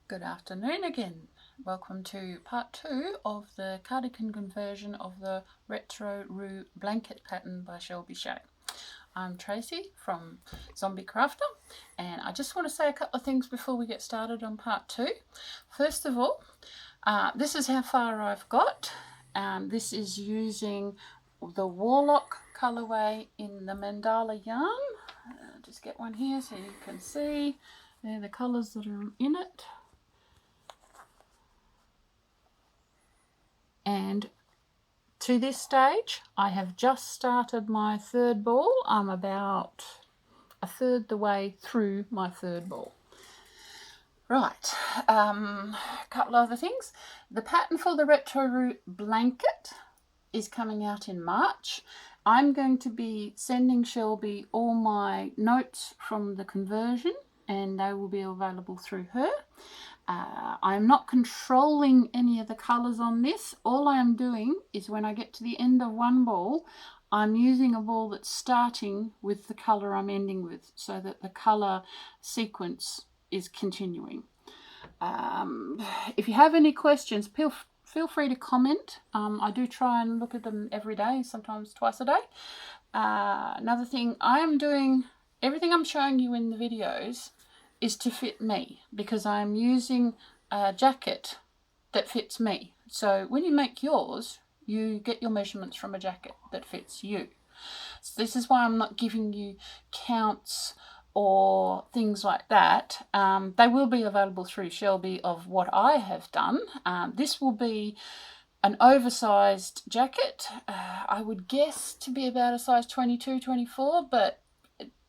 Good afternoon again. Welcome to part 2 of the cardigan conversion of the Retro Roo blanket pattern by Shelbys. I'm Tracy from Zombie Crafter, and I just want to say a couple of things before we get started on part 2. First of all, this is how far I've got. This is using the Warlock colorway in the mandala yarn. Just get one here so you can see. They're the colours that are in it. And to this stage, I have just started my third ball. I'm about a third the way through my third ball. Right, a couple of other things. The pattern for the Retro Roo blanket is coming out in March. I'm going to be sending Shelby all my notes from the conversion, and they will be available through her. I'm not controlling any of the colours on this. All I am doing is when I get to the end of one ball, I'm using a ball that's starting with the colour I'm ending with, so that the colour sequence is continuing. If you have any questions, feel free to comment. I do try and look at them every day, sometimes twice a day. Another thing, I am doing everything I'm showing you in the videos is to fit me, because I'm using a jacket that fits me. So when you make yours, you get your measurements from a jacket that fits you. So this is why I'm not giving you counts or things like that. They will be available through Shelby of what I have done. This will be an oversized jacket. I would guess to be about a size 22, 24, but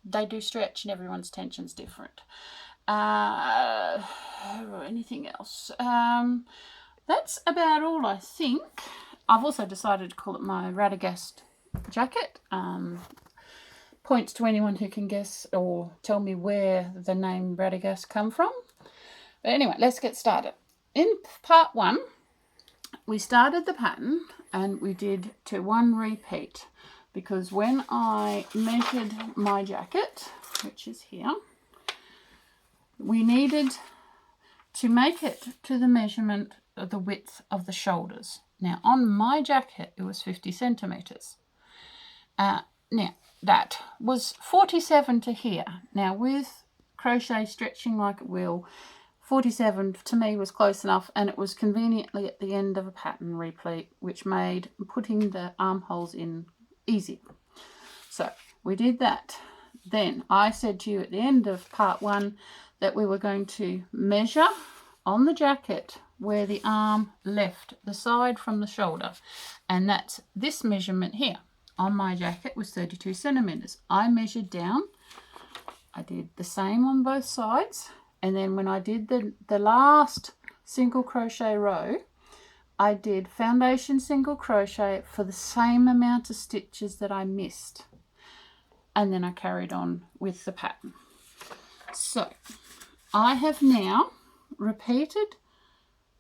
they do stretch and everyone's tension's different. Anything else? That's about all, I think. I've also decided to call it my Radagast Jacket. Points to anyone who can guess or tell me where the name Radagast come from. But anyway, let's get started. In part 1, we started the pattern and we did to 1 repeat, because when I measured my jacket, which is here, we needed to make it to the measurement of the width of the shoulders. Now, on my jacket, it was 50 centimetres. Now, that was 47 to here. Now, with crochet stretching like it will, 47 to me was close enough, and it was conveniently at the end of a pattern repeat, which made putting the armholes in easy. So we did that. Then I said to you at the end of part 1 that we were going to measure on the jacket where the arm left the side from the shoulder, and that's this measurement here. On my jacket was 32 centimetres. I measured down. I did the same on both sides, and then when I did the last single crochet row, I did foundation single crochet for the same amount of stitches that I missed, and then I carried on with the pattern. So I have now repeated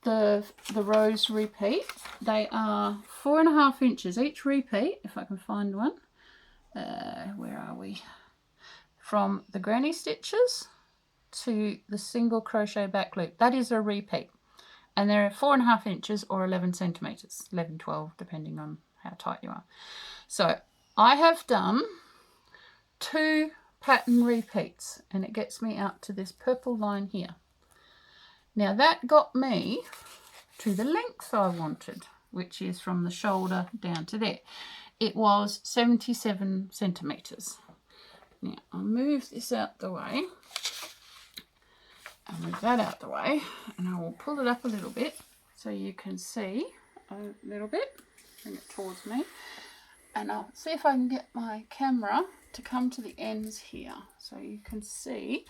the rows repeat. They are 4.5 inches each repeat, if I can find one. Where are we? From the granny stitches to the single crochet back loop. That is a repeat. And they're 4.5 inches or 11 centimetres, 11, 12, depending on how tight you are. So I have done 2 pattern repeats, and it gets me out to this purple line here. Now that got me to the length I wanted, which is from the shoulder down to there. It was 77 centimetres. Now I'll move this out the way. I'll move that out the way, and I will pull it up a little bit so you can see a little bit. Bring it towards me, and I'll see if I can get my camera to come to the ends here so you can see.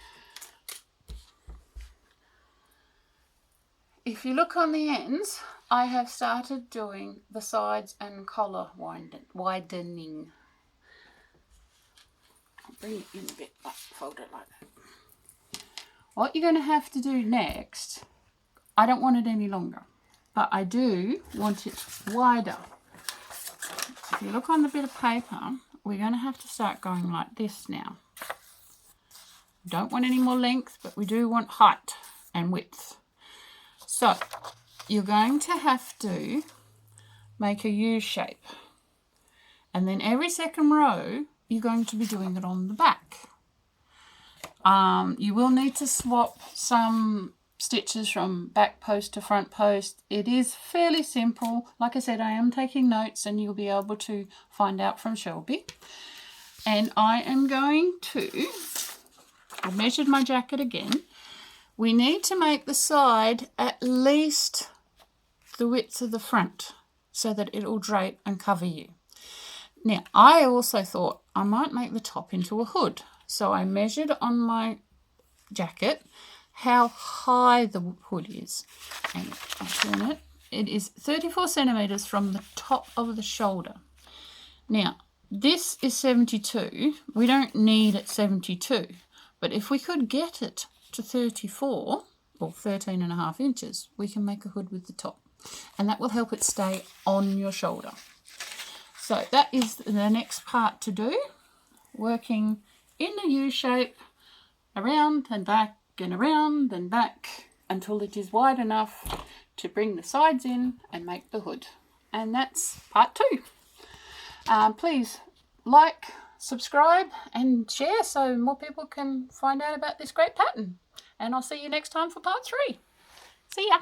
If you look on the ends, I have started doing the sides and collar widening. I'll bring it in a bit, fold it like that. What you're going to have to do next, I don't want it any longer, but I do want it wider. If you look on the bit of paper, we're going to have to start going like this now. Don't want any more length, but we do want height and width. So you're going to have to make a U shape, and then every second row you're going to be doing it on the back. You will need to swap some stitches from back post to front post. It is fairly simple. Like I said, I am taking notes and you'll be able to find out from Shelby. And I am going to, I measured my jacket again. We need to make the side at least the width of the front so that it will drape and cover you. Now, I also thought I might make the top into a hood. So I measured on my jacket how high the hood is. And I'll turn it. It is 34 centimetres from the top of the shoulder. Now, this is 72. We don't need it 72. But if we could get it to 34, or 13.5 inches, we can make a hood with the top. And that will help it stay on your shoulder. So that is the next part to do. Working in the U shape, around and back and around and back until it is wide enough to bring the sides in and make the hood. And that's part 2. Please like, subscribe and share so more people can find out about this great pattern. And I'll see you next time for part 3. See ya!